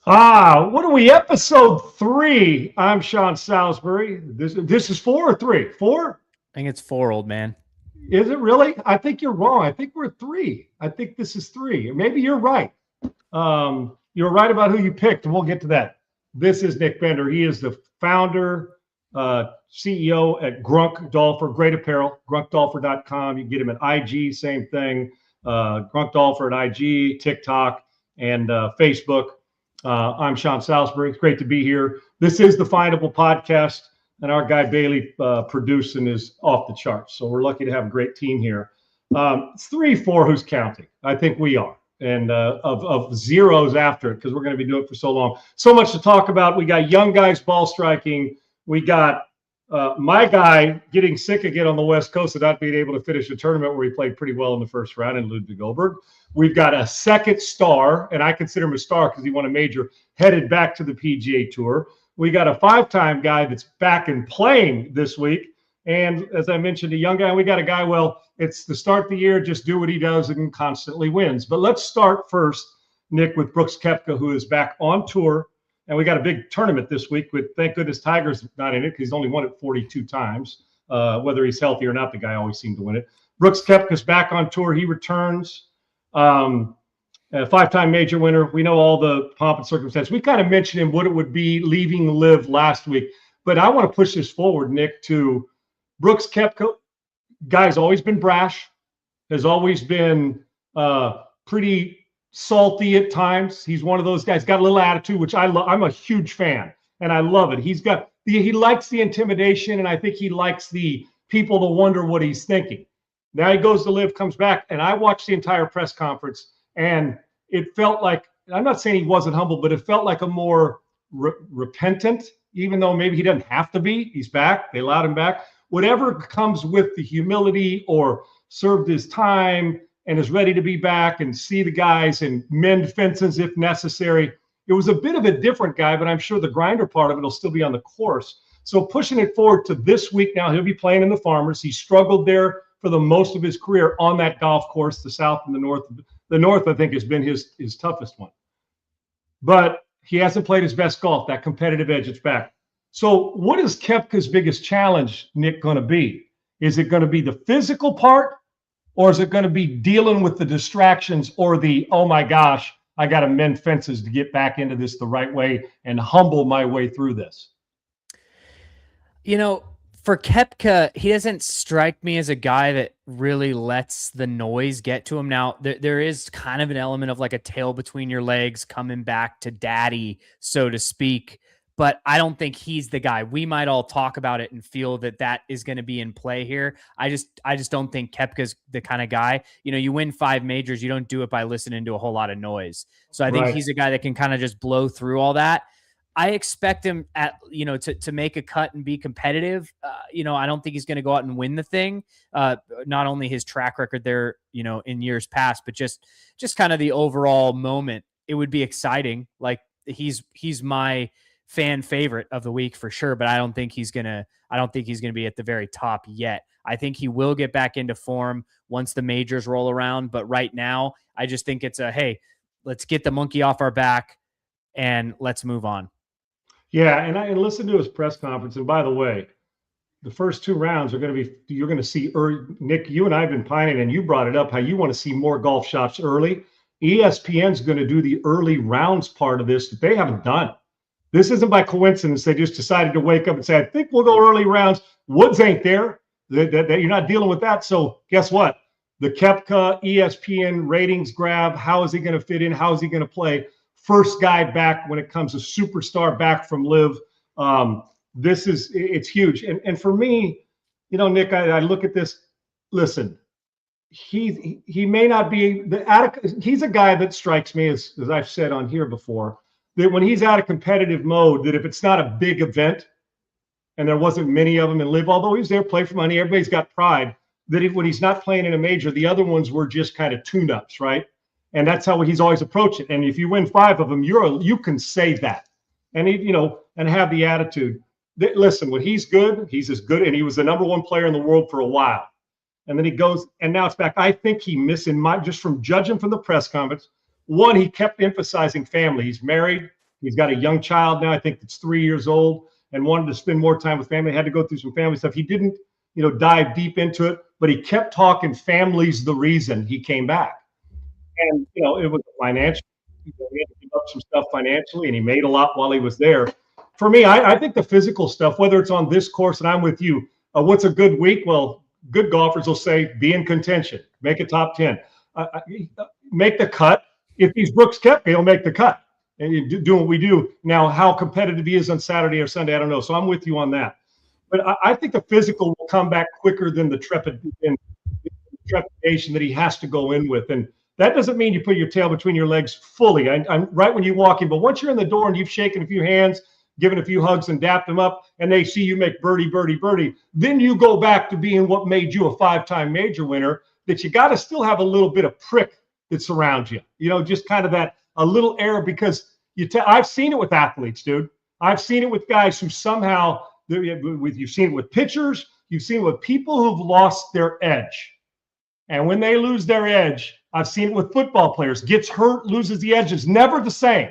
What are we? Episode 3. I'm Sean Salisbury. This is 4 or 3? 4? I think it's four, old man. Is it really? I think you're wrong. I think we're 3. I think this is 3. Maybe you're right. You're right about who you picked, and we'll get to that. This is Nick Bender. He is the founder, CEO at Grunkdolfer, great apparel, grunkdolfer.com. You can get him at IG, same thing. Grunkdolfer at IG, TikTok, and Facebook. I'm Sean Salisbury. It's great to be here. This is the Findable podcast, and our guy Bailey producing is off the charts. So we're lucky to have a great team here. It's 3, 4. Who's counting? I think we are, and of zeros after it because we're going to be doing it for so long. So much to talk about. We got young guys ball striking. We got my guy getting sick again on the West Coast and not being able to finish a tournament where he played pretty well in the first round in Ludwig Goldberg. We've got a second star, and I consider him a star because he won a major, headed back to the PGA Tour. We got a 5-time guy that's back and playing this week. And as I mentioned, a young guy. We got a guy, well, it's the start of the year, just do what he does and constantly wins. But let's start first, Nick, with Brooks Koepka, who is back on tour. And we got a big tournament this week with, thank goodness, Tiger's not in it because he's only won it 42 times. Whether he's healthy or not, the guy always seemed to win it. Brooks Koepka's back on tour. He returns. A 5-time major winner. We know all the pomp and circumstance. We kind of mentioned him what it would be leaving LIV last week. But I want to push this forward, Nick, to Brooks Koepka. Guy's always been brash, has always been pretty salty at times. He's one of those guys, got a little attitude, which I love. I'm a huge fan, and I love it. He likes the intimidation, and I think he likes the people to wonder what he's thinking. Now he goes to LIV, comes back, and I watched the entire press conference, and it felt like, I'm not saying he wasn't humble, but it felt like a more repentant, even though maybe he doesn't have to be. He's back. They allowed him back. Whatever comes with the humility or served his time and is ready to be back and see the guys and mend fences if necessary. It was a bit of a different guy, but I'm sure the grinder part of it will still be on the course. So pushing it forward to this week now, he'll be playing in the Farmers. He struggled there for the most of his career on that golf course, the South and the North. The North, I think, has been his toughest one. But he hasn't played his best golf. That competitive edge is back. So what is Koepka's biggest challenge, Nick, going to be? Is it going to be the physical part, or is it going to be dealing with the distractions or the, oh my gosh, I got to mend fences to get back into this the right way and humble my way through this? You know, for Koepka, he doesn't strike me as a guy that really lets the noise get to him. Now, there is kind of an element of like a tail between your legs coming back to daddy, so to speak. But I don't think he's the guy. We might all talk about it and feel that that is going to be in play here. I just don't think Koepka's the kind of guy. You know, you win 5 majors, you don't do it by listening to a whole lot of noise. So I think he's a guy that can kind of just blow through all that. I expect him to make a cut and be competitive. I don't think he's going to go out and win the thing. Not only his track record there, in years past, but just kind of the overall moment. It would be exciting. Like he's my fan favorite of the week for sure, but I don't think he's gonna be at the very top yet. I think he will get back into form once the majors roll around. But right now, I just think it's hey, let's get the monkey off our back and let's move on. Yeah, and I listened to his press conference. And by the way, the first 2 rounds are going to be, you're going to see, Nick, you and I have been pining, and you brought it up, how you want to see more golf shots early. ESPN's going to do the early rounds part of this that they haven't done. This isn't by coincidence. They just decided to wake up and say, I think we'll go early rounds. Woods ain't there. That you're not dealing with that. So guess what? The Koepka ESPN ratings grab, how is he going to fit in? How is he going to play? First guy back when it comes to superstar back from LIV. It's huge. And for me, Nick, I look at this. Listen, he may not be he's a guy that strikes me as I've said on here before, that when he's out of competitive mode, that if it's not a big event, and there wasn't many of them in LIV, although he was there, play for money, everybody's got pride, that when he's not playing in a major, the other ones were just kind of tune-ups, right? And that's how he's always approached it. And if you win 5 of them, you can say that, and and have the attitude that, listen, when he's good, he's as good, and he was the #1 player in the world for a while. And then he goes, and now it's back. I think he missed, just from judging from the press conference, one, he kept emphasizing family. He's married. He's got a young child now. I think it's 3 years old, and wanted to spend more time with family. Had to go through some family stuff. He didn't, dive deep into it, but he kept talking. Family's the reason he came back. And, it was financial. He had to give up some stuff financially, and he made a lot while he was there. For me, I think the physical stuff, whether it's on this course, and I'm with you, what's a good week? Well, good golfers will say, be in contention, make a top 10, make the cut. If he's Brooks Koepka, he'll make the cut. And you do what we do. Now, how competitive he is on Saturday or Sunday, I don't know. So I'm with you on that. But I think the physical will come back quicker than the trepidation that he has to go in with. And that doesn't mean you put your tail between your legs fully. I'm right when you walk in. But once you're in the door and you've shaken a few hands, given a few hugs and dapped them up, and they see you make birdie, birdie, birdie, then you go back to being what made you a 5-time major winner, that you got to still have a little bit of prick that surrounds you. Just kind of that, a little air, because I've seen it with athletes, dude. I've seen it with guys who somehow, you've seen it with pitchers, you've seen it with people who've lost their edge. And when they lose their edge, I've seen it with football players, gets hurt, loses the edge, is never the same.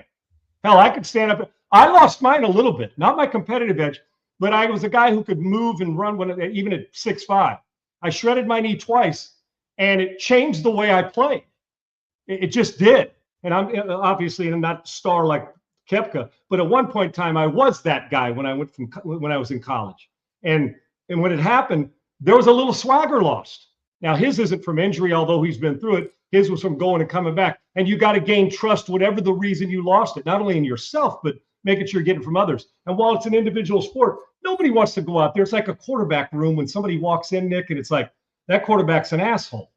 Hell, I could stand up. I lost mine a little bit, not my competitive edge, but I was a guy who could move and run even at 6'5". I shredded my knee twice, and it changed the way I played. It just did. And I'm obviously not a star like Koepka, but at one point in time, I was that guy when I was in college. And when it happened, there was a little swagger lost. Now, his isn't from injury, although he's been through it. His was from going and coming back. And you got to gain trust, whatever the reason you lost it, not only in yourself, but making sure you're getting from others. And while it's an individual sport, nobody wants to go out there. It's like a quarterback room when somebody walks in, Nick, and it's like, that quarterback's an asshole.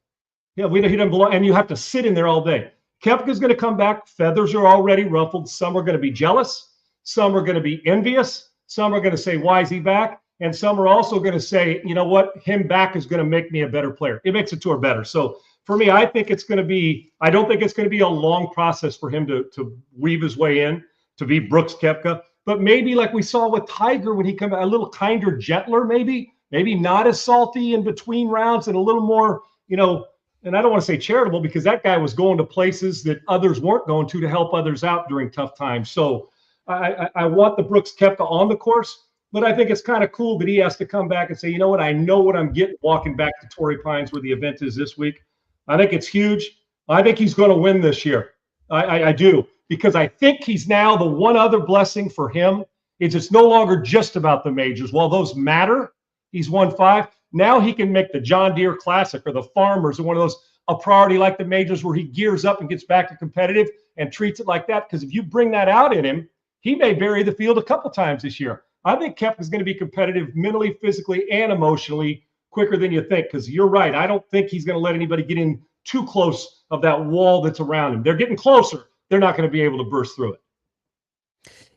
Yeah, he doesn't belong, and you have to sit in there all day. Koepka's going to come back. Feathers are already ruffled. Some are going to be jealous. Some are going to be envious. Some are going to say, why is he back? And some are also going to say, you know what? Him back is going to make me a better player. It makes the tour better. So for me, I don't think it's going to be a long process for him to weave his way in to be Brooks Koepka. But maybe like we saw with Tiger when he came out, a little kinder, gentler, maybe not as salty in between rounds, and a little more, and I don't want to say charitable, because that guy was going to places that others weren't going to help others out during tough times. So I want the Brooks Koepka on the course, but I think it's kind of cool that he has to come back and say, you know what, I know what I'm getting walking back to Torrey Pines where the event is this week. I think it's huge. I think he's going to win this year. I do, because I think he's now, the one other blessing for him is it's no longer just about the majors. While those matter, he's won 5. Now he can make the John Deere Classic or the Farmers or one of those a priority like the majors, where he gears up and gets back to competitive and treats it like that. Because if you bring that out in him, he may bury the field a couple times this year. I think Koepka is going to be competitive mentally, physically, and emotionally quicker than you think. Because you're right. I don't think he's going to let anybody get in too close of that wall that's around him. They're getting closer. They're not going to be able to burst through it.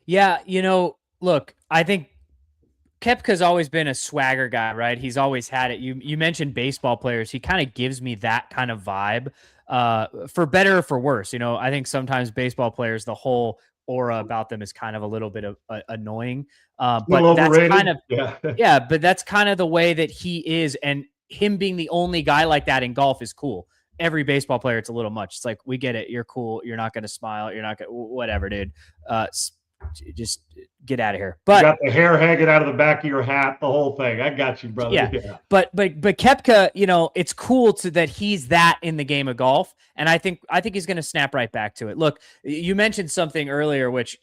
Yeah, look, I think Koepka's always been a swagger guy, right? He's always had it. You mentioned baseball players. He kind of gives me that kind of vibe, for better or for worse. I think sometimes baseball players, the whole aura about them is kind of a little bit of annoying. But that's kind of, yeah, but that's kind of the way that he is. And him being the only guy like that in golf is cool. Every baseball player, it's a little much. It's like, we get it. You're cool. You're not going to smile. You're not going to, whatever, dude. Just get out of here. But you got the hair hanging out of the back of your hat, the whole thing. I got you, brother. Yeah. But Koepka, it's cool that he's that in the game of golf, and I think he's going to snap right back to it. Look, you mentioned something earlier, which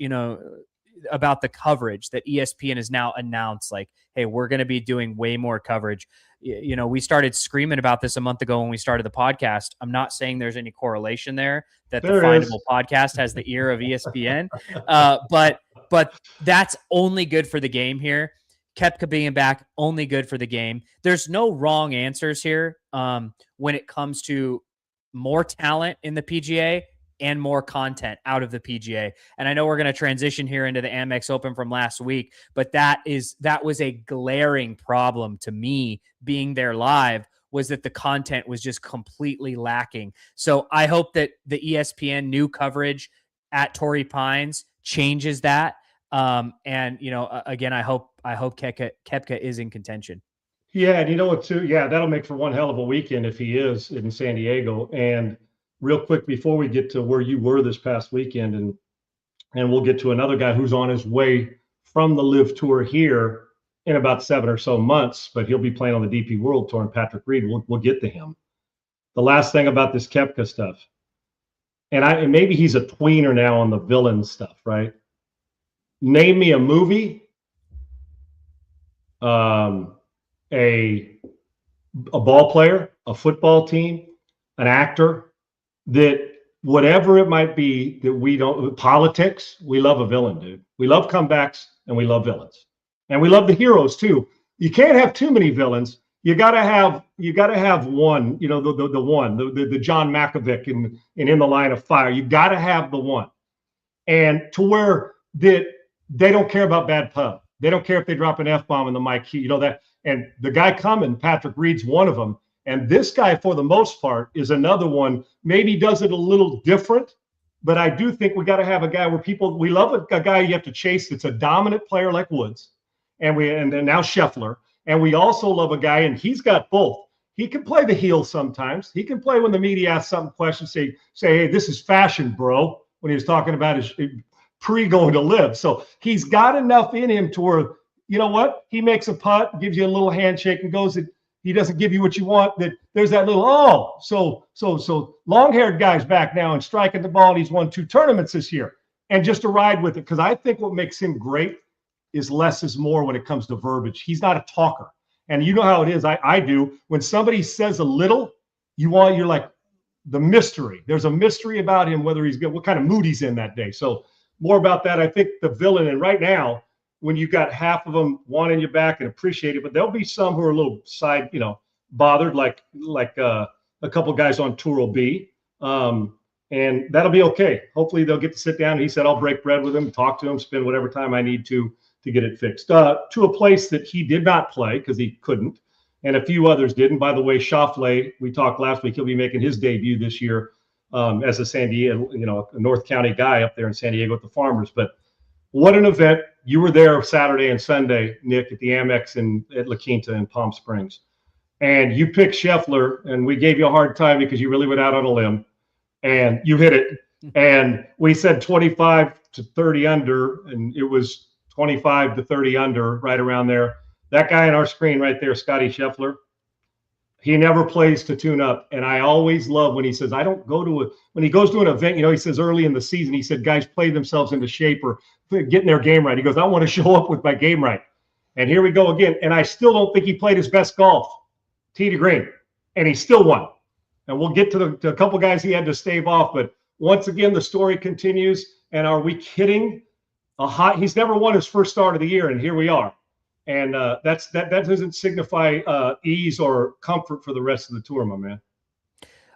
about the coverage that ESPN has now announced, like, hey, we're going to be doing way more coverage. We started screaming about this a month ago when we started the podcast. I'm not saying there's any correlation there that the Findable podcast has the ear of ESPN, but that's only good for the game here. Koepka being back, only good for the game. There's no wrong answers here when it comes to more talent in the PGA and more content out of the PGA. And I know we're going to transition here into the Amex Open from last week, but that was a glaring problem to me being there live, was that the content was just completely lacking. So I hope that the ESPN new coverage at Torrey Pines changes that. And again, I hope Koepka is in contention. Yeah. And you know what too? Yeah, that'll make for one hell of a weekend if he is in San Diego. And real quick, before we get to where you were this past weekend, and And we'll get to another guy who's on his way from the Live Tour here in about 7 or so months, but he'll be playing on the DP World Tour, and Patrick Reed, we'll get to him. The last thing about this Koepka stuff, and maybe he's a tweener now on the villain stuff, right? Name me a movie, a ball player, a football team, an actor, that whatever it might be that we don't, politics, we love a villain, dude. We love comebacks and we love villains. And we love the heroes too. You can't have too many villains. You gotta have one, the John Malkovich in the Line of Fire. You gotta have the one. And to where that they don't care about bad pub. They don't care if they drop an F-bomb in the mic, that. And the guy coming, Patrick Reed's one of them. And this guy, for the most part, is another one. Maybe does it a little different, but I do think we got to have a guy where we love a guy you have to chase that's a dominant player like Woods, and now Scheffler. And we also love a guy, and he's got both. He can play the heel sometimes. He can play when the media asks something, questions, say, hey, this is fashion, bro, when he was talking about his pre-going to Live. So he's got enough in him to where, you know what? He makes a putt, gives you a little handshake, and goes, he doesn't give you what you want. That there's that little, so long-haired guy's back now and striking the ball, and he's won 2 tournaments this year. And just to ride with it, because I think what makes him great is less is more when it comes to verbiage. He's not a talker. And you know how it is. I do. When somebody says a little, you're like the mystery. There's a mystery about him, whether he's good, what kind of mood he's in that day. So more about that. I think the villain, and right now, when you got half of them wanting you back and appreciate it, but there'll be some who are a little side, bothered, like a couple guys on tour will be. And that'll be okay. Hopefully they'll get to sit down. He said, I'll break bread with him, talk to him, spend whatever time I need to get it fixed. To a place that he did not play because he couldn't, and a few others didn't. By the way, Schauffele, we talked last week, he'll be making his debut this year as a San Diego, a North County guy up there in San Diego with the Farmers. But what an event. You were there Saturday and Sunday, Nick, at the Amex at La Quinta in Palm Springs. And you picked Scheffler, and we gave you a hard time because you really went out on a limb, and you hit it. And we said 25 to 30 under, and it was 25 to 30 under, right around there. That guy on our screen right there, Scotty Scheffler, he never plays to tune up. And I always love when he says, I don't go to when he goes to an event, he says early in the season, he said, guys play themselves into shape or getting their game right. He goes, I want to show up with my game right. And here we go again. And I still don't think he played his best golf, tee to green, and he still won. And we'll get to a couple guys he had to stave off. But once again, the story continues. And are we kidding? He's never won his first start of the year, and here we are. And that doesn't signify ease or comfort for the rest of the tour, my man.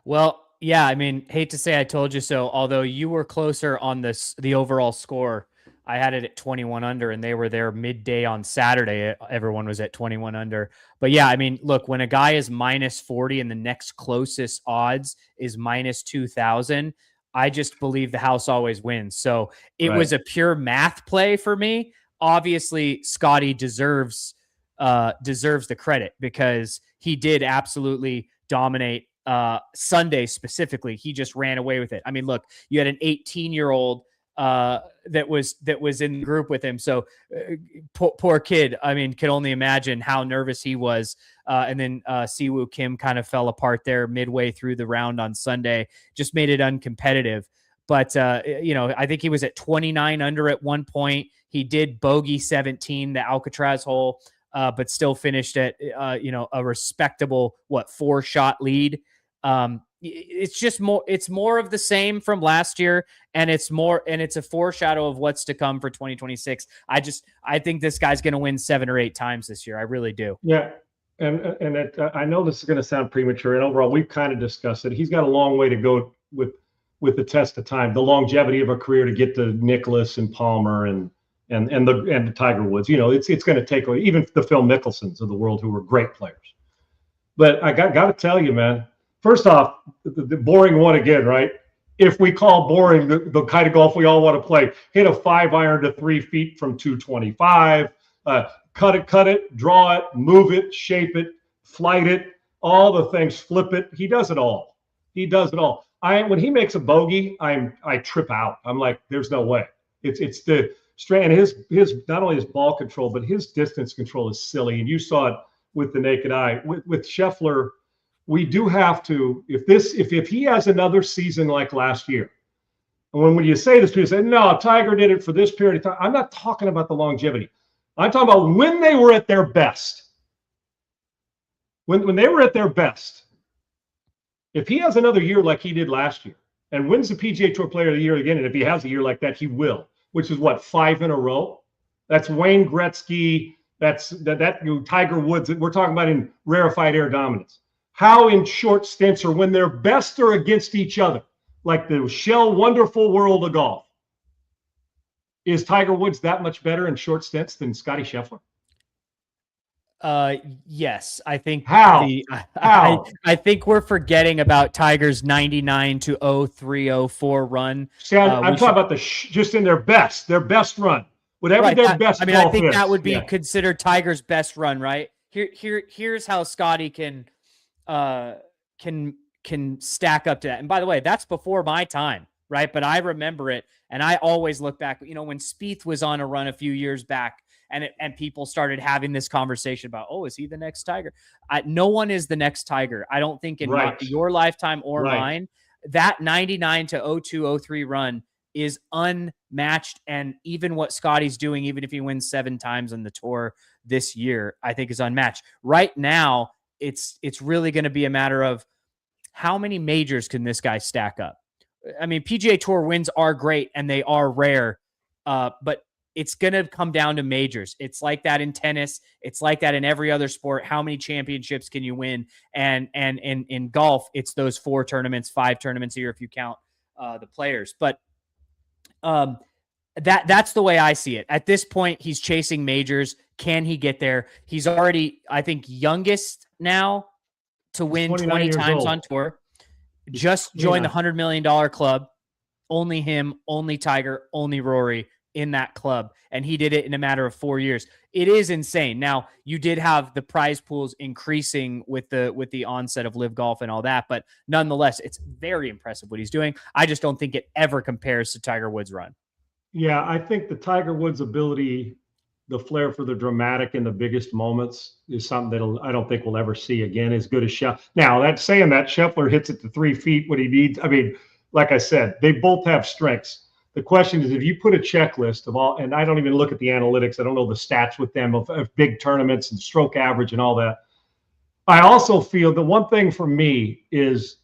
Well, yeah, I mean, hate to say I told you so, although you were closer on the overall score. I had it at 21 under, and they were there midday on Saturday. Everyone was at 21 under. But yeah, I mean, look, when a guy is minus 40 and the next closest odds is minus 2,000, I just believe the house always wins. So it was a pure math play for me. Obviously, Scotty deserves the credit because he did absolutely dominate Sunday specifically. He just ran away with it. I mean, look, you had an 18-year-old that was in the group with him. So poor kid. I mean, could only imagine how nervous he was. And then Siwoo Kim kind of fell apart there midway through the round on Sunday, just made it uncompetitive. But, I think he was at 29 under at one point. He did bogey 17, the Alcatraz hole, but still finished at, a respectable, 4-shot lead. It's just more of the same from last year. And it's a foreshadow of what's to come for 2026. I think this guy's going to win 7 or 8 times this year. I really do. Yeah. And I know this is going to sound premature, and overall we've kind of discussed it. He's got a long way to go with the test of time, the longevity of a career to get to Nicklaus and Palmer and the Tiger Woods. It's going to take even the Phil Mickelsons of the world, who were great players. But I got to tell you, man, first off, the boring one again, right? If we call boring the kind of golf we all want to play, hit a 5-iron to 3 feet from 225, cut it, draw it, move it, shape it, flight it, all the things, flip it. He does it all. When he makes a bogey, I trip out. I'm like, there's no way. It's the strength, and his not only his ball control, but his distance control is silly. And you saw it with the naked eye. With Scheffler, we do have to, if he has another season like last year, and when you say this, people say, no, Tiger did it for this period of time. I'm not talking about the longevity. I'm talking about when they were at their best. When they were at their best, if he has another year like he did last year and wins the PGA Tour Player of the Year again, and if he has a year like that, he will, which is what, 5 in a row? That's Wayne Gretzky. That's Tiger Woods. We're talking about in rarefied air dominance. How in short stints, or when their best are against each other, like the Shell wonderful world of golf, is Tiger Woods that much better in short stints than Scotty Scheffler? Yes, I think How? I think we're forgetting about Tiger's 99 to 03, 04 run. See, I'm talking about just in their best run, whatever right, their best. I mean, I think is. That would be considered Tiger's best run, right? Here's how Scotty can stack up to that. And by the way, that's before my time, right? But I remember it, and I always look back. You know, when Spieth was on a run a few years back. And people started having this conversation about, oh, is he the next Tiger? No one is the next Tiger. I don't think in your lifetime or mine. That 99 to 02, 03 run is unmatched. And even what Scotty's doing, even if he wins 7 times on the tour this year, I think is unmatched. Right now, it's really going to be a matter of how many majors can this guy stack up? I mean, PGA Tour wins are great and they are rare, but it's going to come down to majors. It's like that in tennis. It's like that in every other sport. How many championships can you win? And in golf, it's those 4 tournaments, 5 tournaments a year if you count the players. But that's the way I see it. At this point, he's chasing majors. Can he get there? He's already, I think, youngest now to win 20 times on tour. Just joined the $100 million club. Only him, only Tiger, only Rory in that club, and he did it in a matter of 4 years. It is insane. Now, you did have the prize pools increasing with the onset of Live Golf and all that, but nonetheless, it's very impressive what he's doing. I just don't think it ever compares to Tiger Woods' run. Yeah, I think the Tiger Woods ability, the flair for the dramatic in the biggest moments, is something that I don't think we'll ever see again as good as Scheffler. Now, that's saying that Scheffler hits it to 3 feet when he needs. I mean, like I said, they both have strengths. The question is, if you put a checklist of all, and I don't even look at the analytics, I don't know the stats with them of big tournaments and stroke average and all that. I also feel the one thing for me is,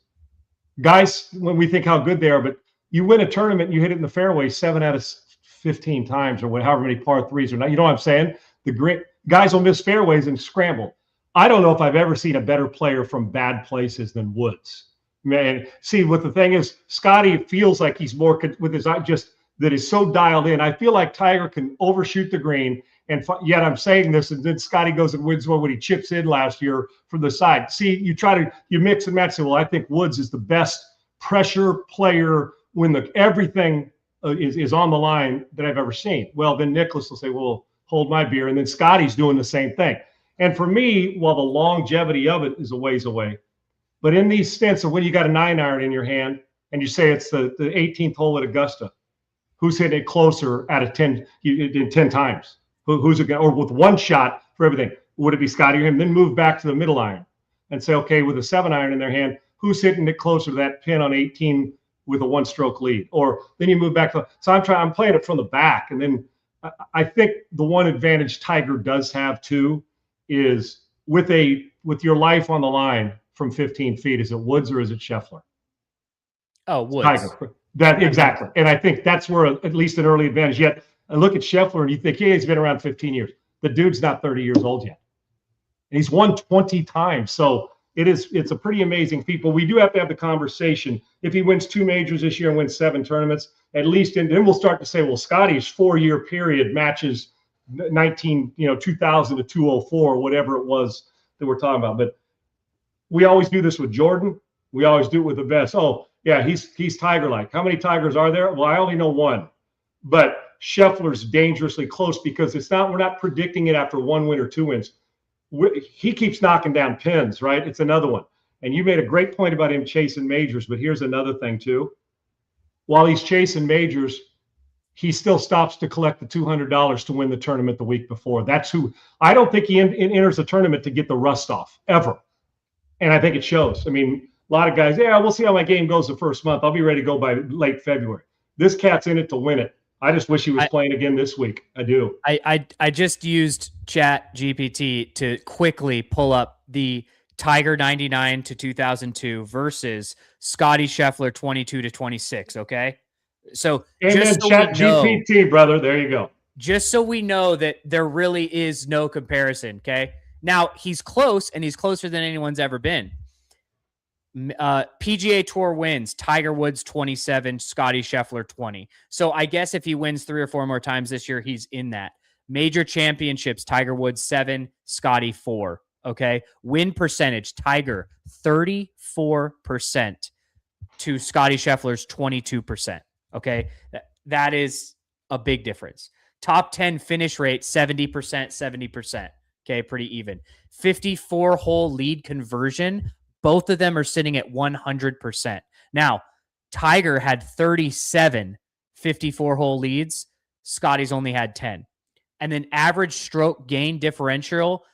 guys, when we think how good they are, but you win a tournament, you hit it in the fairway 7 out of 15 times, or however many par 3s or not. You know what I'm saying? The great guys will miss fairways and scramble. I don't know if I've ever seen a better player from bad places than Woods. Man, see, what the thing is, Scotty feels like he's more with his eye, just that is so dialed in. I feel like Tiger can overshoot the green, and yet I'm saying this, and then Scotty goes and wins one when he chips in last year from the side. See, you mix and match. Say, well, I think Woods is the best pressure player when everything is on the line that I've ever seen. Well, then Nicklaus will say, well, hold my beer, and then Scotty's doing the same thing. And for me, while the longevity of it is a ways away, but in these stints of when you got a 9-iron in your hand and you say it's the 18th hole at Augusta, who's hitting it closer out of 10 in 10 times? Who's it going, or with one shot for everything? Would it be Scotty or him? Then move back to the middle iron and say, okay, with a 7-iron in their hand, who's hitting it closer to that pin on 18 with a 1-stroke lead? Or then you move back to. So I'm playing it from the back, and then I think the one advantage Tiger does have too is with your life on the line from 15 feet. Is it Woods or is it Scheffler? Oh, Woods. Tiger. That exactly. And I think that's where at least an early advantage. Yet I look at Scheffler and you think, yeah, he's been around 15 years. The dude's not 30 years old yet. And he's won 20 times. So it's a pretty amazing feat. But we do have to have the conversation. If he wins 2 majors this year and wins 7 tournaments, at least, and then we'll start to say, well, Scotty's 4-year period matches 2000 to 204, whatever it was that we're talking about. But we always do this with Jordan. We always do it with the best. Oh, yeah, he's Tiger-like. How many Tigers are there? Well, I only know one. But Scheffler's dangerously close because we're not predicting it after 1 win or 2 wins. He keeps knocking down pins, right? It's another one. And you made a great point about him chasing majors, but here's another thing too. While he's chasing majors, he still stops to collect the $200 to win the tournament the week before. That's who I don't think he enters the tournament to get the rust off ever. And I think it shows. I mean, a lot of guys, yeah, we'll see how my game goes the first month. I'll be ready to go by late February. This cat's in it to win it. I just wish he was playing again this week. I do. I just used Chat GPT to quickly pull up the Tiger 99 to 2002 versus Scotty Scheffler 22 to 26. Okay. So Amen, Chat GPT, brother. There you go. Just so we know that there really is no comparison. Okay. Now he's close, and he's closer than anyone's ever been. PGA Tour wins, Tiger Woods 27, Scotty Scheffler 20. So I guess if he wins 3 or 4 more times this year, he's in that. Major championships, Tiger Woods 7, Scotty 4. Okay. Win percentage, Tiger 34% to Scotty Scheffler's 22%. Okay. That is a big difference. Top 10 finish rate, 70%, 70%. Okay, pretty even. 54-hole lead conversion. Both of them are sitting at 100%. Now, Tiger had 37 54-hole leads. Scotty's only had 10. And then average stroke gain differential,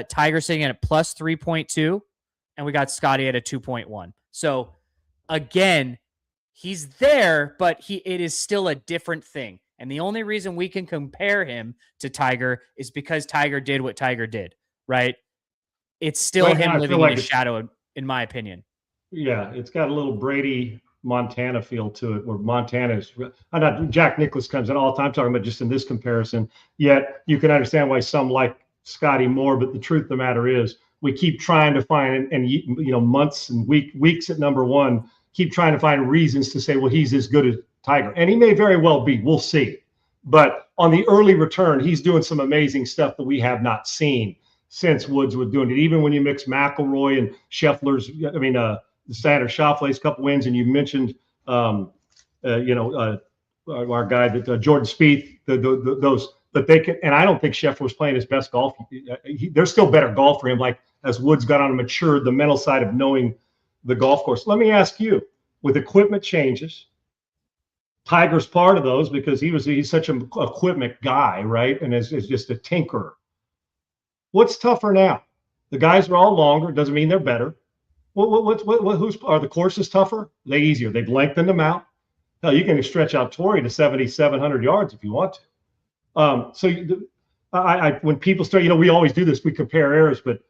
Tiger sitting at a plus 3.2, and we got Scotty at a 2.1. So, again, he's there, but it is still a different thing. And the only reason we can compare him to Tiger is because Tiger did what Tiger did, right? It's still him living in his shadow, in my opinion. Yeah, it's got a little Brady Montana feel to it, where Montana is not Jack Nicklaus comes in all the time talking about just in this comparison. Yet you can understand why some like Scotty more, but the truth of the matter is we keep trying to find and months and weeks at number one, keep trying to find reasons to say, well, he's as good as Tiger, and he may very well be. We'll see. But on the early return, he's doing some amazing stuff that we have not seen since Woods was doing it. Even when you mix McIlroy and Scheffler's, the Sanders Schauffele's couple wins, and you mentioned, our guy that Jordan Spieth, those. But they can, and I don't think Scheffler was playing his best golf. There's still better golf for him. Like as Woods got on and matured, the mental side of knowing the golf course. Let me ask you, with equipment changes. Tiger's part of those because he's such an equipment guy, right? And is just a tinkerer. What's tougher now? The guys are all longer. Doesn't mean they're better. Are the courses tougher? Are they easier? They've lengthened them out. Hell, you can stretch out Torrey to 7,700 yards if you want to. When people start, we always do this. We compare errors, but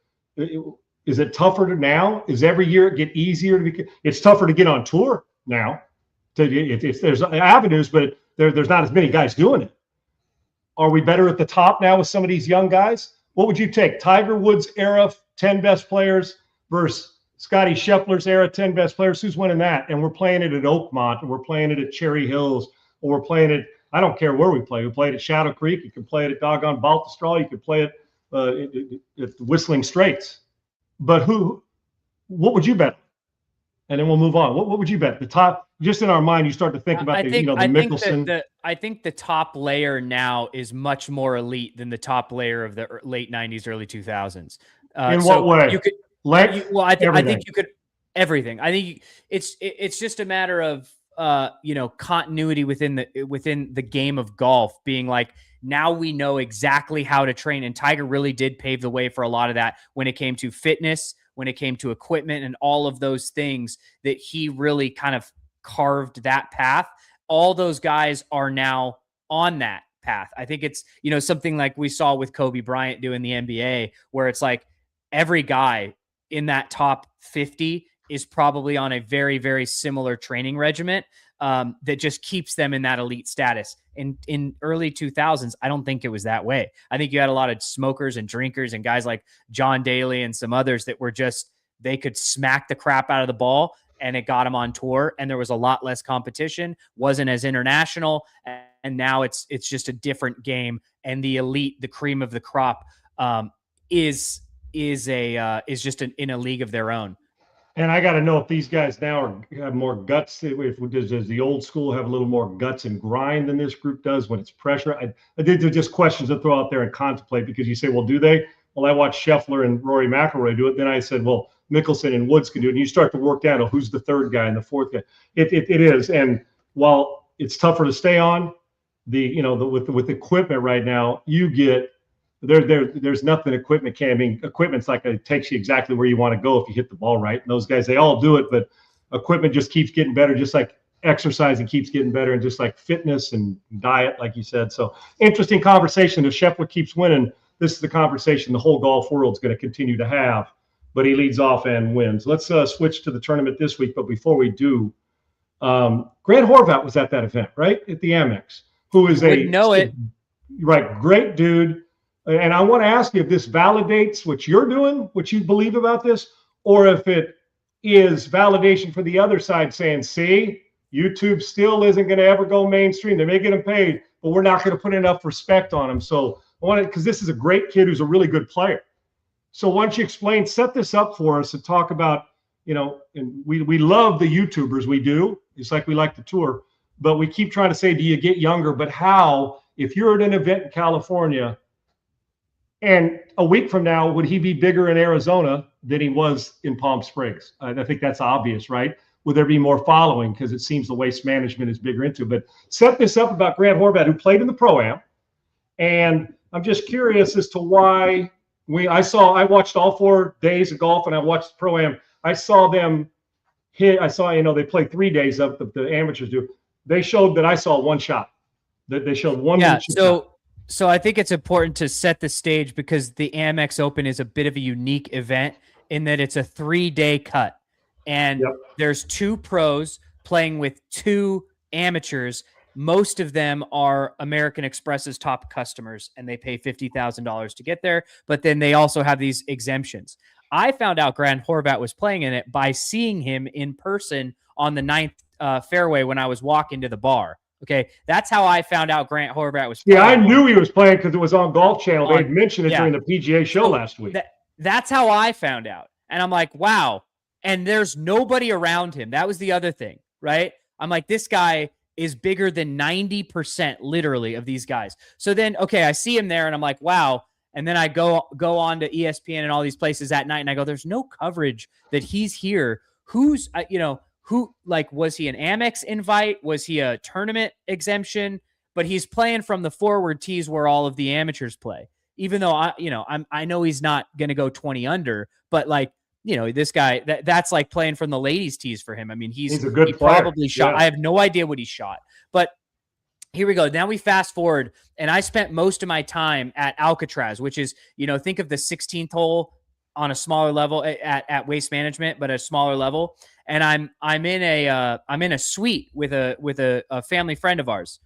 is it tougher now? Is every year it get easier it's tougher to get on tour now. There's avenues, but there's not as many guys doing it. Are we better at the top now with some of these young guys? What would you take? Tiger Woods era 10 best players versus Scotty Scheffler's era 10 best players. Who's winning that? And we're playing it at Oakmont, or we're playing it at Cherry Hills, or we're playing it. I don't care where we play. We play it at Shadow Creek. You can play it at doggone Baltusrol. You can play it at the Whistling Straits. But what would you bet? And then we'll move on. What would you bet? The top, just in our mind, you start to think about the Mickelson. I think the top layer now is much more elite than the top layer of the late 90s, early 2000s. In what way? You could, I think you could everything. I think it's just a matter of continuity within the game of golf, being like, now we know exactly how to train. And Tiger really did pave the way for a lot of that when it came to fitness, when it came to equipment and all of those things, that he really kind of carved that path. All those guys are now on that path. I think it's, something like we saw with Kobe Bryant doing the NBA, where it's like every guy in that top 50 is probably on a very, very similar training regimen that just keeps them in that elite status. In early 2000s, I don't think it was that way. I think you had a lot of smokers and drinkers and guys like John Daly and some others that were they could smack the crap out of the ball, and it got them on tour, and there was a lot less competition, wasn't as international. And now it's just a different game. And the elite, the cream of the crop, is just in a league of their own. And I got to know if these guys now have more guts. Does the old school have a little more guts and grind than this group does when it's pressure? I did just questions to throw out there and contemplate, because you say, well, do they? Well, I watched Scheffler and Rory McIlroy do it. Then I said, well, Mickelson and Woods can do it. And you start to work down to who's the third guy and the fourth guy. It is. And while it's tougher to stay on, with equipment right now, you get there's nothing equipment can. I mean, equipment's like it takes you exactly where you want to go if you hit the ball right. And those guys, they all do it, but equipment just keeps getting better, just like exercising keeps getting better, and just like fitness and diet, like you said. So interesting conversation. If Scheffler keeps winning, this is the conversation the whole golf world's going to continue to have. But he leads off and wins. Let's switch to the tournament this week. But before we do, Grant Horvat was at that event, right? At the Amex, who is right, great dude. And I want to ask you if this validates what you're doing, what you believe about this, or if it is validation for the other side saying, see, YouTube still isn't going to ever go mainstream. They may get him paid, but we're not going to put enough respect on him. So I want to, because this is a great kid who's a really good player. So why don't you set this up for us and talk about, and we love the YouTubers, we do. It's like we like the tour, but we keep trying to say, do you get younger? But how, if you're at an event in California, and a week from now, would he be bigger in Arizona than he was in Palm Springs? I think that's obvious, right? Would there be more following? Because it seems the waste management is bigger into it. But set this up about Grant Horvat, who played in the Pro-Am. And I'm just curious as to why I watched all 4 days of golf, and I watched the Pro-Am. I saw them hit. They played 3 days of the amateurs do. They showed that I saw one shot. That they showed one. Yeah. Shot. So I think it's important to set the stage because the Amex Open is a bit of a unique event in that it's a 3-day cut. And there's 2 pros playing with 2 amateurs. Most of them are American Express's top customers, and they pay $50,000 to get there. But then they also have these exemptions. I found out Grant Horvat was playing in it by seeing him in person on the 9th fairway when I was walking to the bar. Okay, that's how I found out Grant Horvat was playing. Yeah, I knew he was playing because it was on Golf Channel. They had mentioned it during the PGA show last week. That's how I found out. And I'm like, wow. And there's nobody around him. That was the other thing, right? I'm like, this guy is bigger than 90% literally of these guys. So then, okay, I see him there and I'm like, wow. And then I go on to ESPN and all these places at night and I go, there's no coverage that he's here. Who's, was he an Amex invite? Was he a tournament exemption? But he's playing from the forward tees where all of the amateurs play. Even though I know he's not going to go 20 under, but this guy that's like playing from the ladies' tees for him. I mean, he's a good player. Probably shot. Yeah. I have no idea what he shot, but here we go. Now we fast forward, and I spent most of my time at Alcatraz, which is think of the 16th hole on a smaller level at Waste Management, but at a smaller level. And I'm in a suite with a family friend of ours.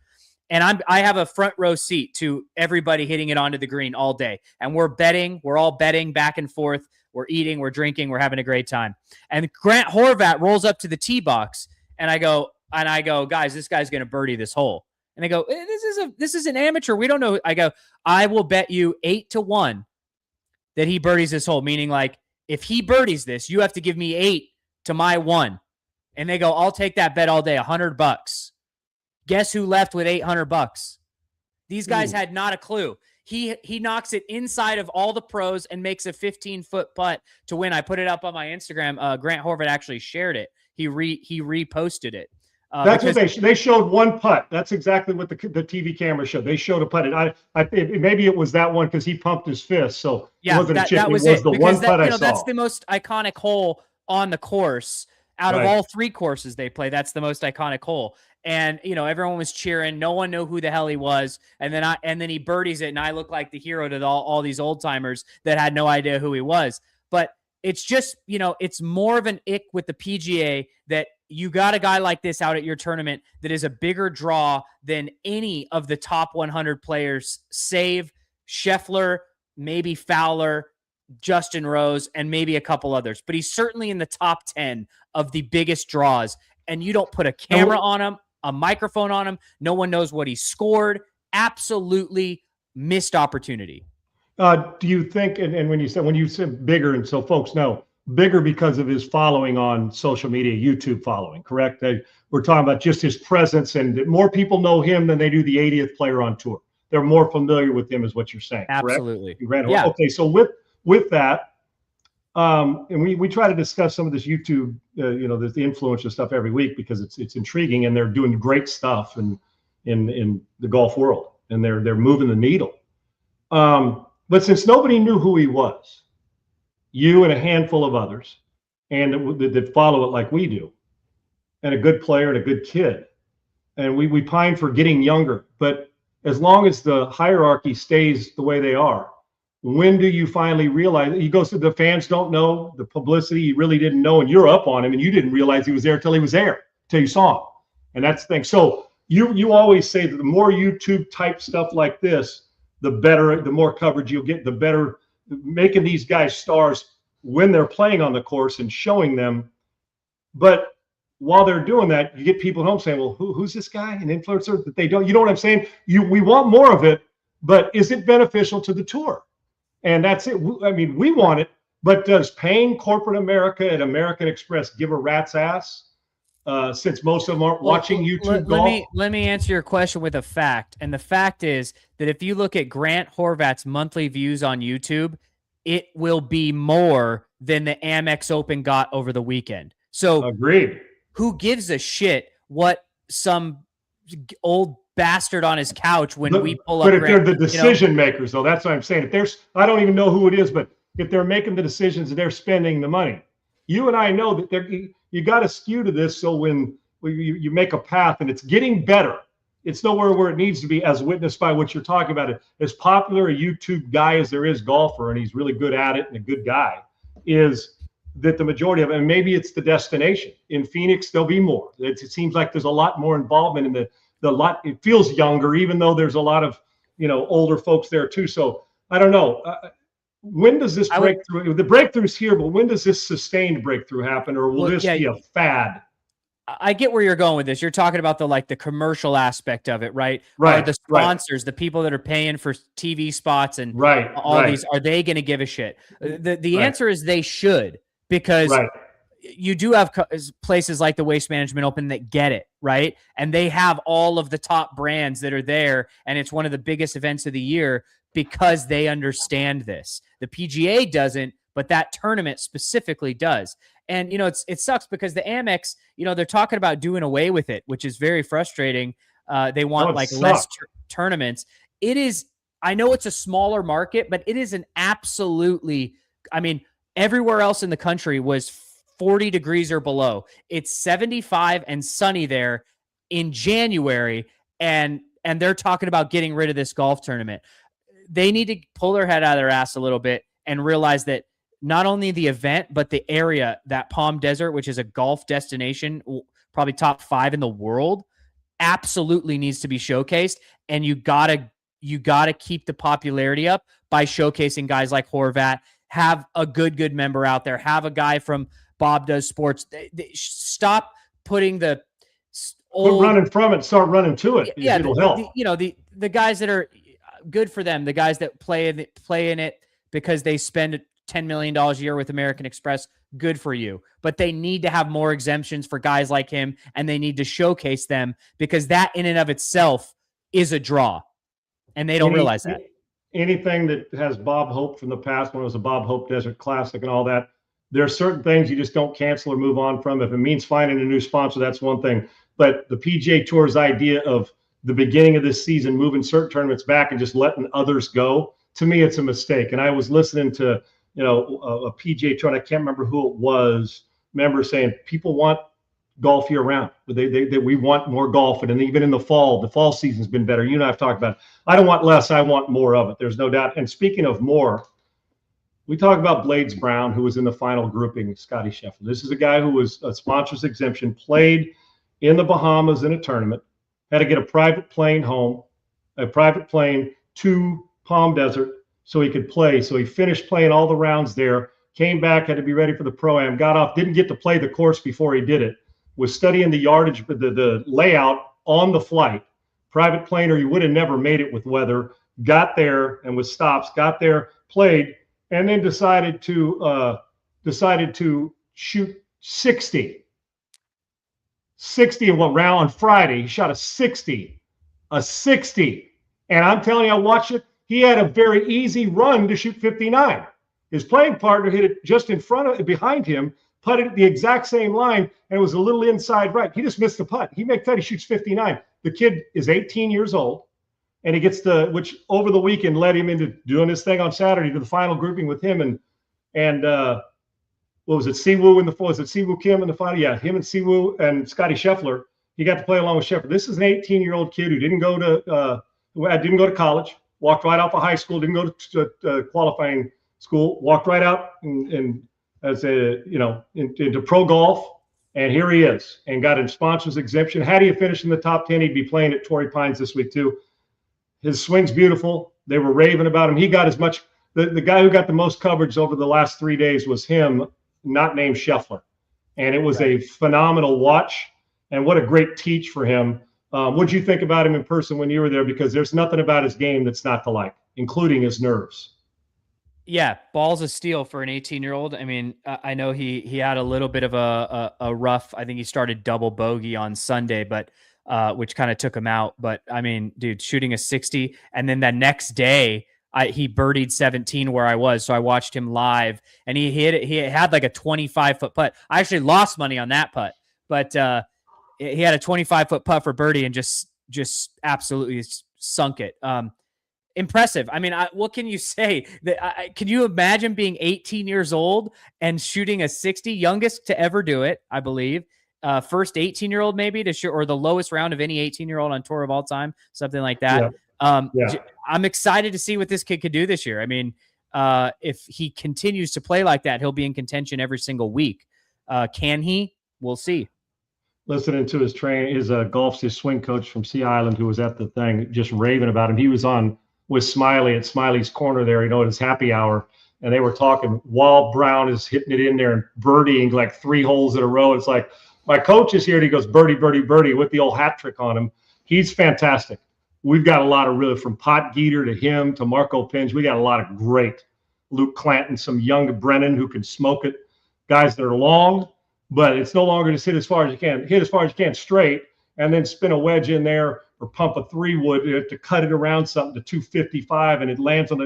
And I have a front row seat to everybody hitting it onto the green all day. And we're all betting back and forth. We're eating, we're drinking, we're having a great time. And Grant Horvat rolls up to the tee box and I go, guys, this guy's going to birdie this hole. And they go, this is an amateur. We don't know. I go, I will bet you 8-1 that he birdies this hole. Meaning if he birdies this, you have to give me 8 to my 1. And they go, I'll take that bet all day. $100. Guess who left with $800? These guys had not a clue. He knocks it inside of all the pros and makes a 15-foot putt to win. I put it up on my Instagram. Grant Horvat actually shared it. He reposted it. That's what they showed one putt. That's exactly what the TV camera showed. They showed a putt. Maybe it was that one because he pumped his fist. So yeah, it wasn't a chip. That was it was the one putt I saw. That's the most iconic hole on the course. Out of all 3 courses they play, that's the most iconic hole. And everyone was cheering. No one knew who the hell he was. And then he birdies it, and I look like the hero to all these old timers that had no idea who he was. But it's just it's more of an ick with the PGA that you got a guy like this out at your tournament that is a bigger draw than any of the top 100 players, save Scheffler, maybe Fowler, Justin Rose, and maybe a couple others. But he's certainly in the top 10 of the biggest draws. And you don't put a camera on him, a microphone on him. No one knows what he scored. Absolutely missed opportunity. Do you think, and when you said bigger, and so folks know, bigger because of his following on social media, YouTube following, correct? We're talking about just his presence, and more people know him than they do the 80th player on tour. They're more familiar with him, is what you're saying, absolutely. Correct? Yeah. Okay, so with that, and we try to discuss some of this YouTube, the influencer stuff every week because it's intriguing and they're doing great stuff. And in the golf world, and they're moving the needle. But since nobody knew who he was, you and a handful of others, and that follow it like we do, and a good player and a good kid, and we pine for getting younger. But as long as the hierarchy stays the way they are, when do you finally realize? He goes to the fans don't know the publicity. He really didn't know, and you're up on him, and you didn't realize he was there till he was there, till you saw him, and that's the thing. So you always say that the more YouTube type stuff like this, the better, the more coverage you'll get, the better making these guys stars when they're playing on the course and showing them. But while they're doing that, you get people at home saying, well, who's this guy? An influencer that they don't, you know what I'm saying? We want more of it, but is it beneficial to the tour? And that's it. I mean, we want it, but does paying corporate America and American Express give a rat's ass? Since most of them aren't watching YouTube golf? Let me answer your question with a fact. And the fact is that if you look at Grant Horvat's monthly views on YouTube, it will be more than the Amex Open got over the weekend. So agreed. Who gives a shit what some old bastard on his couch when we pull up? But if they're the decision makers, though, that's what I'm saying. If there's, I don't even know who it is, but if they're making the decisions and they're spending the money, you and I know that you got to skew to this. So when you make a path and it's getting better, it's nowhere where it needs to be, as witnessed by what you're talking about. As popular a YouTube guy as there is golfer, and he's really good at it and a good guy, is that the majority of it, and maybe it's the destination. In Phoenix, there'll be more. It seems like there's a lot more involvement in the lot. It feels younger, even though there's a lot of, older folks there too. So I don't know. When does this breakthrough? The breakthrough's here, but when does this sustained breakthrough happen, or will this be a fad? I get where you're going with this. You're talking about the commercial aspect of it, right? Right. Are the sponsors, the people that are paying for TV spots and all these, are they going to give a shit? The answer is they should, because you do have places like the Waste Management Open that get it, right? And they have all of the top brands that are there, and it's one of the biggest events of the year because they understand this. The PGA doesn't, but that tournament specifically does. And, it sucks because the Amex, they're talking about doing away with it, which is very frustrating. They want less tournaments. It is, I know it's a smaller market, but it is an absolutely, everywhere else in the country was 40 degrees or below. It's 75 and sunny there in January, and they're talking about getting rid of this golf tournament. They need to pull their head out of their ass a little bit and realize that not only the event, but the area, that Palm Desert, which is a golf destination, probably top 5 in the world, absolutely needs to be showcased. And you gotta keep the popularity up by showcasing guys like Horvat. Have a good member out there. Have a guy from Bob Does Sports. They stop putting the old running from it, start running to it. Yeah, it'll help. The guys that are good for them, the guys that play in it because they spend $10 million a year with American Express, good for you. But they need to have more exemptions for guys like him, and they need to showcase them, because that in and of itself is a draw, and they don't realize that. Anything that has Bob Hope from the past, when it was a Bob Hope Desert Classic and all that, there are certain things you just don't cancel or move on from. If it means finding a new sponsor, that's one thing. But the PGA Tour's idea of the beginning of this season moving certain tournaments back and just letting others go, to me, it's a mistake. And I was listening to a PGA Tour, and I can't remember who it was, member saying people want golf year round. We want more golf, and even in the fall season's been better. You and I have talked about it. I don't want less, I want more of it. There's no doubt. And speaking of more, we talk about Blades Brown, who was in the final grouping, Scotty Scheffler. This is a guy who was a sponsor's exemption, played in the Bahamas in a tournament, had to get a private plane home, a private plane to Palm Desert so he could play. So he finished playing all the rounds there, came back, had to be ready for the Pro-Am, got off, didn't get to play the course before he did it, was studying the yardage, the layout on the flight, private plane, or you would have never made it with weather, got there and with stops, got there, played, and then decided to shoot 60 in what round on Friday. He shot a 60. And I'm telling you, I watched it. He had a very easy run to shoot 59. His playing partner hit it just in front of, behind him, putted it the exact same line, and it was a little inside right. He just missed the putt. He makes that, he shoots 59. the kid is 18 years old, and he gets which over the weekend led him into doing this thing on Saturday to the final grouping with him and what was it, Siwoo in the was it Siwoo Kim in the final? Yeah, him and Siwoo and Scotty Scheffler. He got to play along with Scheffler. This is an 18-year-old kid who didn't go to college, walked right out of high school, didn't go to qualifying school, walked right out and as into pro golf, and here he is, and got a sponsors exemption. Had he finished in the top 10, he'd be playing at Torrey Pines this week too. His swing's beautiful. They were raving about him. He got as much. The guy who got the most coverage over the last 3 days was him, not named Scheffler, and it was a phenomenal watch. And what a great teach for him. What'd you think about him in person when you were there? Because there's nothing about his game that's not to like, including his nerves. Yeah, balls of steel for an 18-year-old. I mean, I know he had a little bit of a rough. I think he started double bogey on Sunday, but which kind of took him out. But I mean, dude, shooting a 60, and then the next day he birdied 17 where I was, so I watched him live, and he hit it. He had like a 25-foot putt. I actually lost money on that putt, but he had a 25-foot putt for birdie and just absolutely sunk it. Impressive. I mean, what can you say? Can you imagine being 18 years old and shooting a 60, youngest to ever do it, I believe. First 18-year-old maybe to shoot, or the lowest round of any 18-year-old on tour of all time, something like that. Yeah. I'm excited to see what this kid could do this year. I mean, if he continues to play like that, he'll be in contention every single week. Can he? We'll see. Listening to his swing coach from Sea Island, who was at the thing, just raving about him. He was on with Smiley at Smiley's corner there, at his happy hour, and they were talking while Brown is hitting it in there and birdieing like 3 holes in a row. It's like, my coach is here, and he goes birdie, birdie, birdie with the old hat trick on him. He's fantastic. We've got a lot of really, from Pot Geeter to him to Marco Pinge, we got a lot of great Luke Clanton, some young Brennan who can smoke it, guys that are long, but it's no longer just hit as far as you can straight, and then spin a wedge in there or pump a 3-wood to cut it around something to 255, and it lands on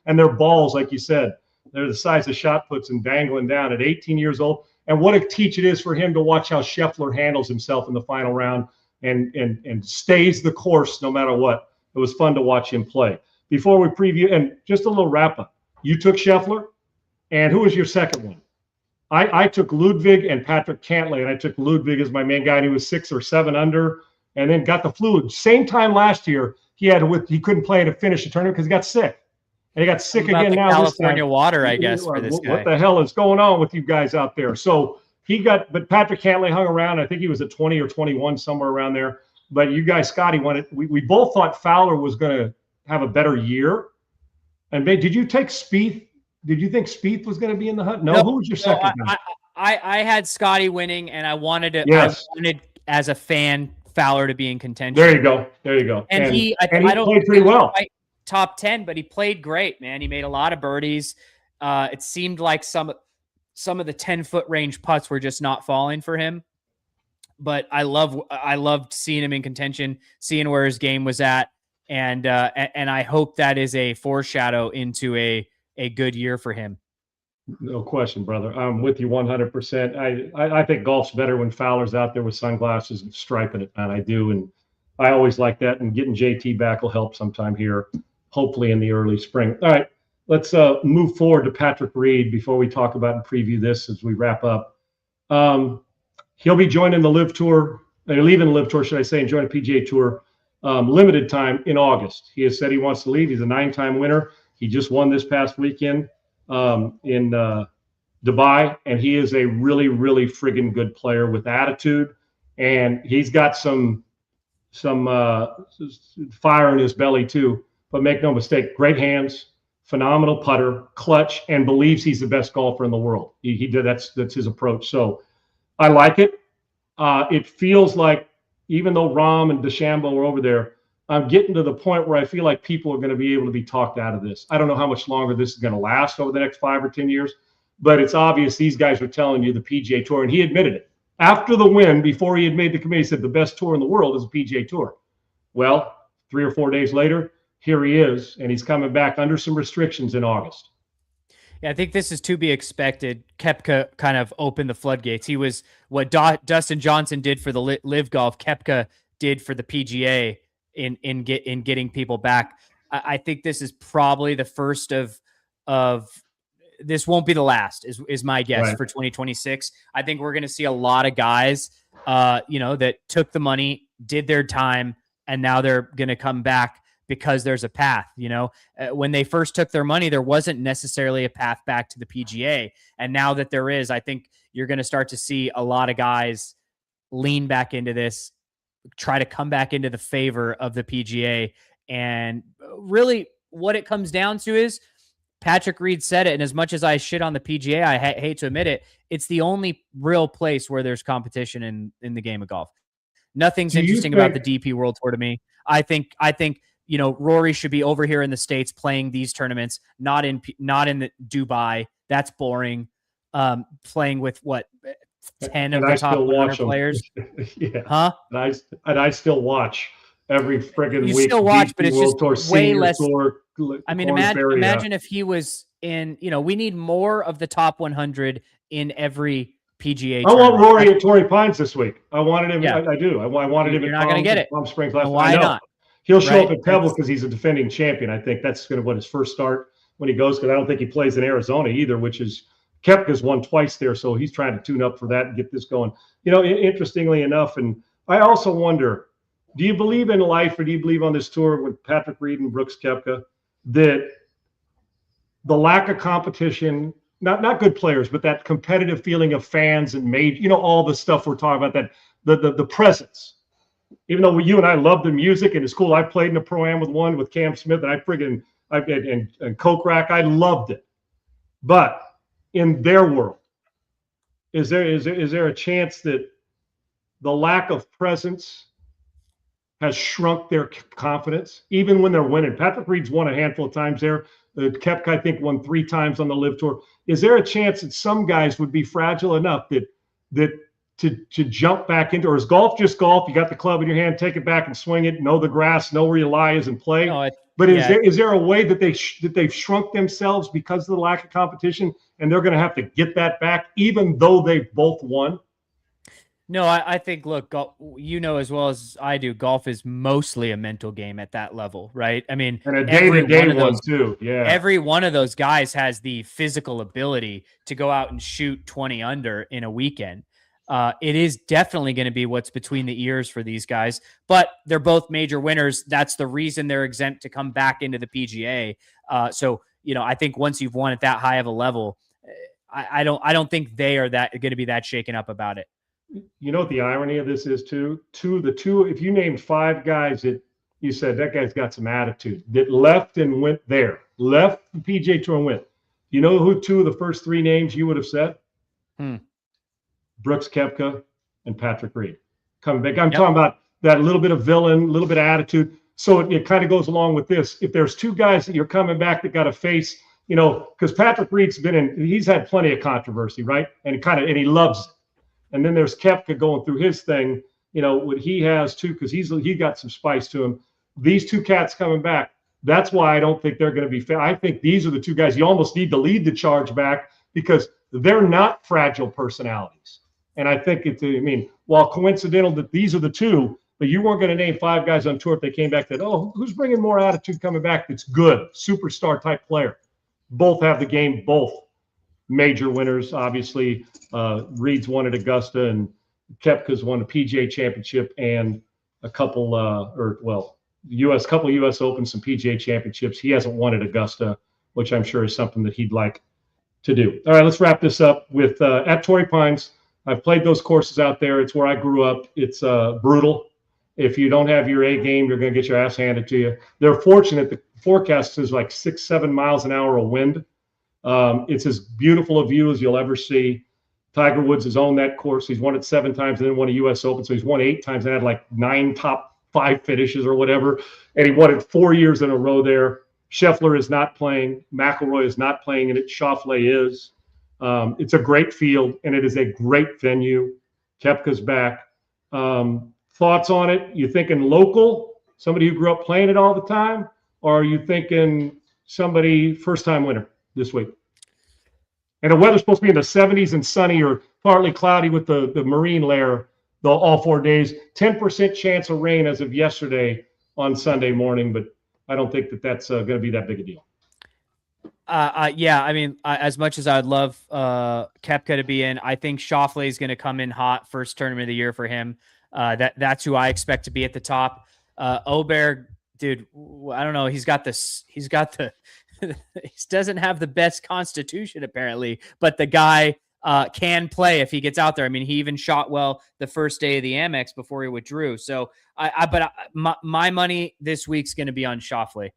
and their balls, like you said, they're the size of shot puts and dangling down at 18 years old. And what a teach it is for him to watch how Scheffler handles himself in the final round and stays the course no matter what. It was fun to watch him play. Before we preview, and just a little wrap up, you took Scheffler, and who was your second one? I took Ludwig and Patrick Cantlay, and I took Ludwig as my main guy, and he was 6 or 7 under, and then got the flu. Same time last year, he couldn't play to finish the tournament because he got sick. And he got sick again now. California water, I guess, for this guy. What the hell is going on with you guys out there? So but Patrick Cantlay hung around. I think he was at 20 or 21, somewhere around there. But you guys, Scotty, wanted. We both thought Fowler was going to have a better year. And did you take Spieth? Did you think Spieth was going to be in the hunt? No. Who was your second guy? I had Scotty winning, and I wanted to. Yes. I wanted, as a fan, Fowler to be in contention. There you go. And he played pretty well. Top 10, but he played great, man. He made a lot of birdies. It seemed like some of the 10-foot range putts were just not falling for him. But I loved seeing him in contention, seeing where his game was at, and I hope that is a foreshadow into a good year for him. No question, brother. I'm with you 100%. I think golf's better when Fowler's out there with sunglasses and striping it, man. I do, and I always like that. And getting JT back will help sometime here, hopefully in the early spring. All right, let's move forward to Patrick Reed before we talk about and preview this as we wrap up. He'll be joining the LIV Tour, leaving the LIV Tour, should I say, and joining the PGA Tour limited time in August. He has said he wants to leave. He's a 9-time winner. He just won this past weekend in Dubai, and he is a really, really friggin' good player with attitude, and he's got some fire in his belly too. But make no mistake, great hands, phenomenal putter, clutch, and believes he's the best golfer in the world. That's his approach. So I like it. It feels like, even though Rahm and DeChambeau were over there, I'm getting to the point where I feel like people are going to be able to be talked out of this. I don't know how much longer this is going to last over the next 5 or 10 years, but it's obvious these guys are telling you the PGA Tour, and he admitted it. After the win, before he had made the committee, he said the best tour in the world is the PGA Tour. Well, 3 or 4 days later, here he is, and he's coming back under some restrictions in August. Yeah, I think this is to be expected. Koepka kind of opened the floodgates. He was what Dustin Johnson did for the LIV Golf. Koepka did for the PGA in getting people back. I think this is probably the first of this won't be the last is my guess for 2026. I think we're going to see a lot of guys, that took the money, did their time, and now they're going to come back because there's a path. When they first took their money, there wasn't necessarily a path back to the PGA. And now that there is, I think you're going to start to see a lot of guys lean back into this, try to come back into the favor of the PGA. And really what it comes down to is Patrick Reed said it. And as much as I shit on the PGA, I hate to admit it, it's the only real place where there's competition in the game of golf. Nothing's interesting about the DP World Tour to me. I think Rory should be over here in the States playing these tournaments, not in the Dubai. That's boring. Playing with 10 of the top 100 players. Yeah. Huh? And I still watch every friggin' week. You still watch, but it's just Tour, way less. Tour, I mean, imagine if he was in, we need more of the top 100 in every PGA tournament. I want Rory at Torrey Pines this week. I wanted him. Yeah. I do. I wanted him. You're not going to get it. Palm Springs. Why not? He'll show up at Pebble because he's a defending champion. I think that's going to his first start when he goes, because I don't think he plays in Arizona either, which is Koepka's won twice there, so he's trying to tune up for that and get this going. Interestingly enough, and I also wonder, do you believe in life, or do you believe on this tour with Patrick Reed and Brooks Koepka that the lack of competition, not good players, but that competitive feeling of fans and all the stuff we're talking about, that the presence. Even though you and I love the music and it's cool, I played in a pro-am with Cam Smith, and and Coke Rack, I loved it. But in their world, is there a chance that the lack of presence has shrunk their confidence, even when they're winning? Patrick Reed's won a handful of times there. Koepka, I think, won 3 times on the Live Tour. Is there a chance that some guys would be fragile enough that to jump back into, or is golf just golf? You got the club in your hand, take it back and swing it, know the grass, know where your lie is and play. Is there a way that they've shrunk themselves because of the lack of competition, and they're going to have to get that back, even though they've both won? No, I think, look, as well as I do, golf is mostly a mental game at that level, right? I mean, and a day-to-day one too. Yeah, every one of those guys has the physical ability to go out and shoot 20 under in a weekend. It is definitely going to be what's between the ears for these guys, but they're both major winners. That's the reason they're exempt to come back into the PGA. So I think once you've won at that high of a level, I don't think they are going to be that shaken up about it. You know what the irony of this is too? If you named 5 guys that you said that guy's got some attitude, that left and went there, left the PGA Tour and went. You know who 2 of the first 3 names you would have said? Brooks Koepka and Patrick Reed. Coming back. I'm talking about that little bit of villain, a little bit of attitude. So it kind of goes along with this. If there's 2 guys that you're coming back that got to face, because Patrick Reed's he's had plenty of controversy, right? And he loves it. And then there's Koepka going through his thing, what he has too, because he got some spice to him. These 2 cats coming back, that's why I don't think they're going to be fair. I think these are the 2 guys you almost need to lead the charge back, because they're not fragile personalities. And I think while coincidental that these are the 2, but you weren't going to name 5 guys on tour if they came back that, who's bringing more attitude coming back that's good, superstar type player. Both have the game, both major winners, obviously. Reed's won at Augusta, and Koepka's won a PGA Championship and a couple U.S. Opens, some PGA Championships. He hasn't won at Augusta, which I'm sure is something that he'd like to do. All right, let's wrap this up with at Torrey Pines. I've played those courses out there. It's where I grew up. It's brutal. If you don't have your A game, you're going to get your ass handed to you. They're fortunate. The forecast is like 6-7 miles an hour of wind. It's as beautiful a view as you'll ever see. Tiger Woods has owned that course. He's won it 7 times and then won a U.S. Open. So he's won 8 times and had like 9 top 5 finishes or whatever. And he won it 4 years in a row there. Scheffler is not playing. McIlroy is not playing in it. Schauffele is. It's a great field, and it is a great venue. Koepka's back. Thoughts on it? You thinking local, somebody who grew up playing it all the time, or are you thinking somebody first-time winner this week? And the weather's supposed to be in the 70s and sunny or partly cloudy with the marine layer. all 4 days. 10% chance of rain as of yesterday on Sunday morning, but I don't think that that's going to be that big a deal. Yeah, I mean, as much as I'd love Koepka to be in, I think Schauffele is going to come in hot, first tournament of the year for him. That's who I expect to be at the top. Oberg, dude, I don't know. He doesn't have the best constitution apparently, but the guy can play if he gets out there. I mean, he even shot well the first day of the Amex before he withdrew. So my money this week's going to be on Schauffele.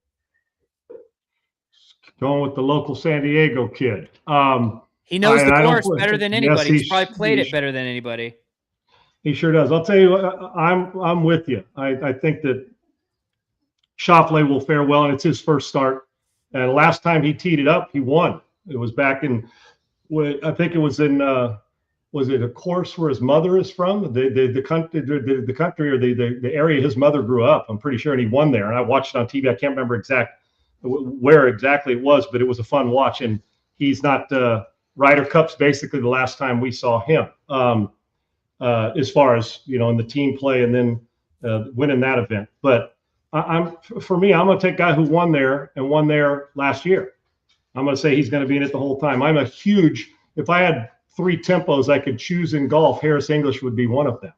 Going with the local San Diego kid. He knows the course better than anybody. Yes, he's probably played it better than anybody. He sure does. I'll tell you, I'm with you. I think that Schauffele will fare well, and it's his first start. And last time he teed it up, he won. It was back in, I think it was in, was it a course where his mother is from? The country or the area his mother grew up. I'm pretty sure, and he won there. And I watched it on TV. I can't remember where exactly it was, but it was a fun watch. And he's not Ryder Cup's basically the last time we saw him, as far as in the team play and then winning that event. But for me, I'm going to take a guy who won there last year. I'm going to say he's going to be in it the whole time. I'm a huge. If I had 3 tempos I could choose in golf, Harris English would be one of them.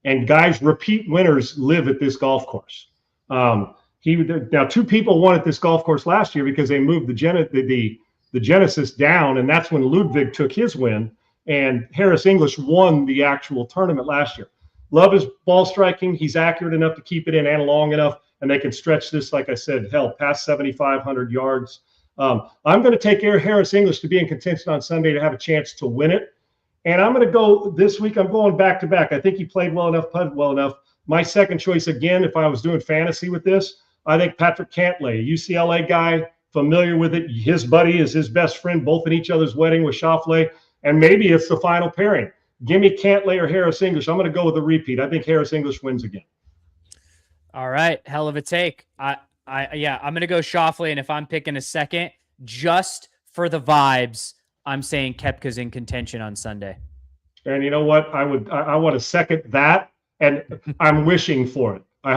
And guys, repeat winners live at this golf course. Now 2 people won at this golf course last year because they moved the Genesis down, and that's when Ludwig took his win, and Harris English won the actual tournament last year. Love his ball striking. He's accurate enough to keep it in and long enough, and they can stretch this, like I said, past 7,500 yards. I'm going to take Harris English to be in contention on Sunday to have a chance to win it. And I'm going to go this week. I'm going back to back. I think he played well enough, putted well enough. My second choice, again, if I was doing fantasy with this, I think Patrick Cantlay, a UCLA guy, familiar with it. His buddy is his best friend, both in each other's wedding with Schauffele. And maybe it's the final pairing. Give me Cantlay or Harris English. I'm going to go with a repeat. I think Harris English wins again. All right. Hell of a take. I'm going to go Schauffele, and if I'm picking a second, just for the vibes, I'm saying Koepka's in contention on Sunday. And you know what? I want to second that, and I'm wishing for it. I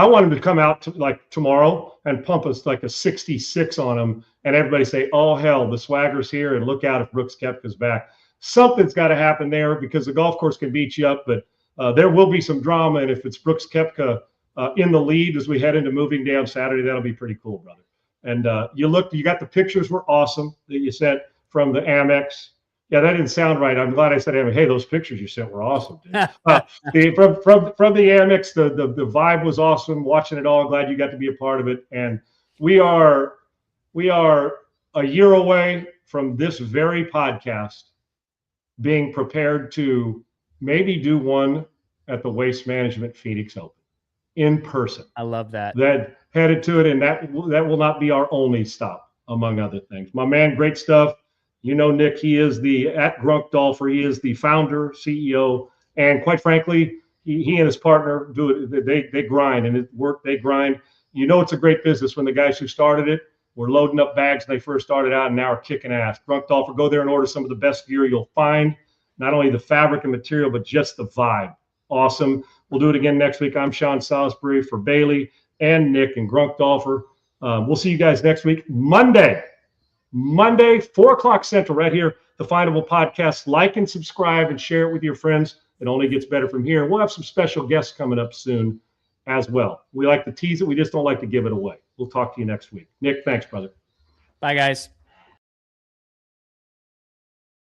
want him to come out tomorrow and pump us like a 66 on him, and everybody say, "Oh hell, the swagger's here!" and look out if Brooks Koepka's back. Something's got to happen there because the golf course can beat you up, but there will be some drama, and if it's Brooks Koepka in the lead as we head into moving day on Saturday, that'll be pretty cool, brother. And you got the pictures were awesome that you sent from the Amex. Yeah, that didn't sound right. I'm glad I said Amex. Hey, those pictures you sent were awesome. From the Amex, the vibe was awesome. Watching it all, I'm glad you got to be a part of it. And we are a year away from this very podcast being prepared to maybe do one at the Waste Management Phoenix Open in person. I love that. That headed to it, and that will not be our only stop, among other things. My man, great stuff. Nick, he is at Grunkdolfer. He is the founder, CEO, and quite frankly, he and his partner do it. They grind, and they grind. It's a great business when the guys who started it were loading up bags when they first started out, and now are kicking ass. Grunkdolfer, go there and order some of the best gear you'll find. Not only the fabric and material, but just the vibe. Awesome. We'll do it again next week. I'm Sean Salisbury for Bailey and Nick and Grunkdolfer. We'll see you guys next week. Monday, 4:00 Central, right here, the Findable Podcast. Like and subscribe and share it with your friends. It only gets better from here. We'll have some special guests coming up soon as well. We like to tease it. We just don't like to give it away. We'll talk to you next week. Nick, thanks, brother. Bye, guys.